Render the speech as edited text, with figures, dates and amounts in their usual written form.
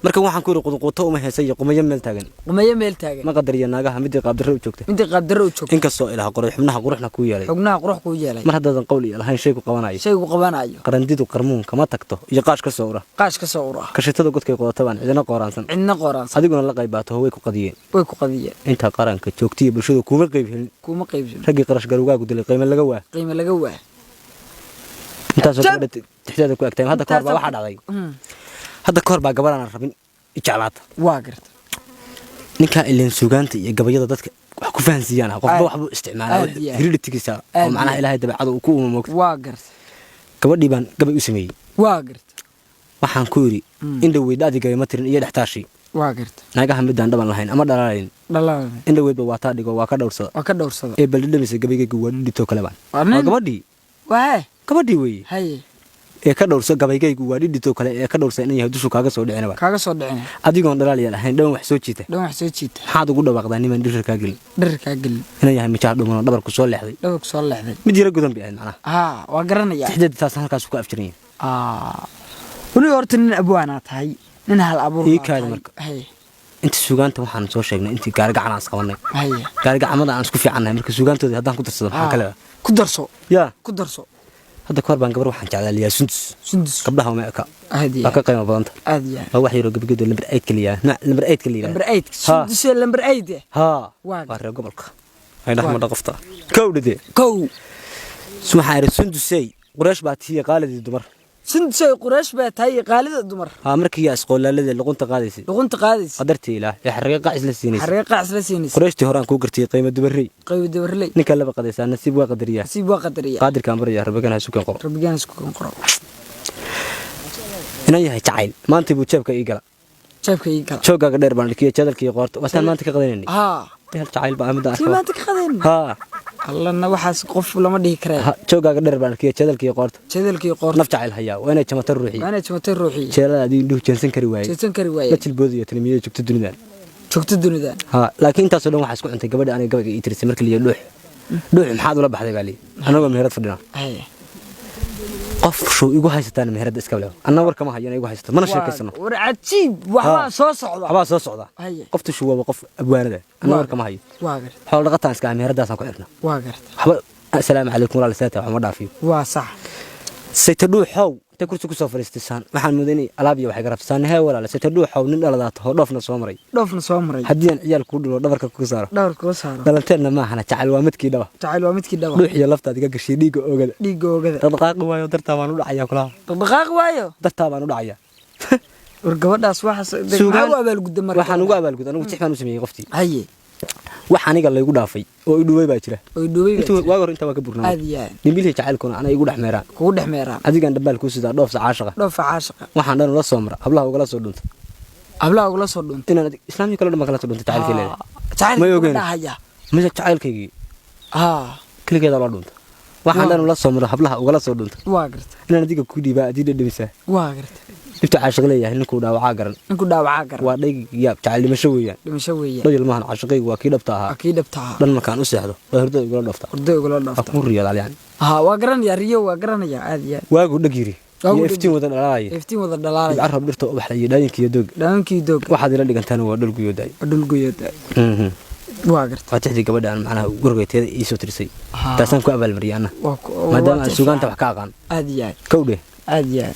marka waxaan ku quduqoto uma heesay qumayo meel taagan ma qadariya naagaha mid qaab darro u joogta inkastoo ilaah qoray xubnaha quruxna ku yeelay mar haddaadan qowl iyo lahayn shay ku qabanayo qarandidu qarmuun kama tagto iyo qaash ka soo ura kashitada godkay qodatabaan cidina qooraansan adiguna la qaybaato way ku qadiyeen inta qaranka joogtiyo bulshadu kuma qayb helin ragii qarash garugaagu dilay qiimo laga waa intaas oo tixdaada ku agtay hadda koor baa waxa dhacday hadda koor baa gabar aan rabin ijalaata waa garta ninka ileen suugaanta iyo gabayada dadka wax ku fahansiiyaan qofba wax buu isticmaalaa hereditigiisa oo macnaha ilaahay dabeecada uu ku umoogto waa garta gabadhii baan gabay u sameeyay waa garta waxaan ku yiri inda weydaadi gabay ma tirin iyo dhaxtaashi waa garta naagaha midaan dhaban lahayn ama dhalaalayn inda weydba waa taa dhigo waa ka dhowrsada ee baldhimise gabaygaygu waa dhidhito kale baan gabadhii gabadhii weeye hay ee ka dhowrso gabaygaygu waa dhidhito kale ee ka dhowrsa in yahay dushu kaaga soo dhicina adigoon dhalaal lahayn dhawan wax soo jiita maxaad ugu dhawaaqdaa niman dhirka ka gelin in yahay mijaar dhuman dhabar ku soo leexday mid yara gudan bi macnaha waa garanaya tixdeed taas halkaas ku afjirin wali horta nin abwaana tahay nin hal abuur marka inta suugaanta waxaan soo sheegnay intii gaarigacan aan qabanay gaarigacamada aan isku fiicannahay marka suugaantooda haddaan ku darsado maxaa kale ku darso hadda koor baan gabar waxaan jeclaaliyaa sundus gabdhaha ma eka waa ka qiimo badanta waa wax yaro gabadha lambar 8 kaliya lambar 8 kaliya sundus lambar 8 waa reer gobolka ay dhaxma dhaqafta kow sumaxa yar sundusay quraash baa tiya qaaladii dumar sundusay quraash baa tahay qaalida dumar markii yaa isqoolaalada luqunta qaadaysay qadartii ilaah ee xariiqa isla siinaysa quraashtii horaan ku gartay qiimo dubarrey ninka laba qadaysa nasiib waa qadariya qaadirka amriya rabbigan ha sukan qoro inay yahay jacayl maanta buu jeebka ii gala joogaaga dheer baan dhikiyo jadalkii qoorta wasaan maanta ka qadanayni jacayl baa amada allana waxaas qof lama dhihi karay joogaaga dheer baan dhikiyo jadalkii qoorta naf jacayl hayaa waa inay jamato ruuxi jeelada adii indhuhu jeensan kari waayay la jilbooda iyo tilmiye joogto dunidan laakiin intaasoo dhan waxaa isku cuntay gabadha aniga gabayga ii tirisay markii liyo dhuux maxaad ula baxday gaali anagoo meherad fadhina qof show igu haysataan meherada iska leeyo anna war kama hayana igu haysato mana sheekaysano war cajiib waxba soo socda qoftu shuwa qof abwaanada anna war kama hayo xool dhaqataan iska meheradaas aan ku xirna waxba assalaamu calaykum walaal saata waxma dhaafiyo waa sax saytaduu xow ta kursi ku soo fariistaan waxaan mudanay alaab iyo wax garabsaan hay walaal saytaduu xow nin dhaladaata oo dhoofna soo maray haddii aan ciyaal ku dhilo dhabarka ku saaro dhalanteedna ma ahana jacayl waa midkii dhaba dhuux iyo laftaad iga gashay dhiiga oogada dhaqaaqi waayo dartaa baan u dhacayaa kulaha dartaa baan u dhacayaa war gabadhaas waxaan ugu abaalgud anigu tixbaan u sameeyay qoftii wax aniga la igu dhaafay oo i dhuway baa jira waa hor inta waa ka burnaa dimbilii jacaylkuna ana igu dhaxmeeraan adigan dhabaal ku sida dhoofsa caashiqa waxaan dhan la soo mara hablaha ugala soo dhunta inaan islaamii kala dhama kala soo dhunta jacaylkeeda ma ogeyn ma jacaylkeygii kaligeeda la dhunta waxaan dhan la soo mara hablaha ugala soo dhunta inaan adiga ku dhiibaa adii dhadhamisaa dibta caashiq leeyahay ninkuu dhaawacaa garan waa dhaygiya jacayl dhimasho weeyaan dhayl maahan caashiqaygu waa kii dhabta ahaa dhan markaan u seexdo waa hurdada igula dhafta ku riyoodaal yani waa garanaya aad iyo waagu dhagiri iyo iftiin wada dhalaalaya carab dhirta u baxday dhaayinkii doog waxaad ila dhigantaan waa dhulguyooday waa tixdii gabadhaan macnaha gurigayteeda ii soo tirisay taasaan ku abaalmariyay anna maadaama aan suugaanta wax ka aqaan aad iyo kowdhe aad iyo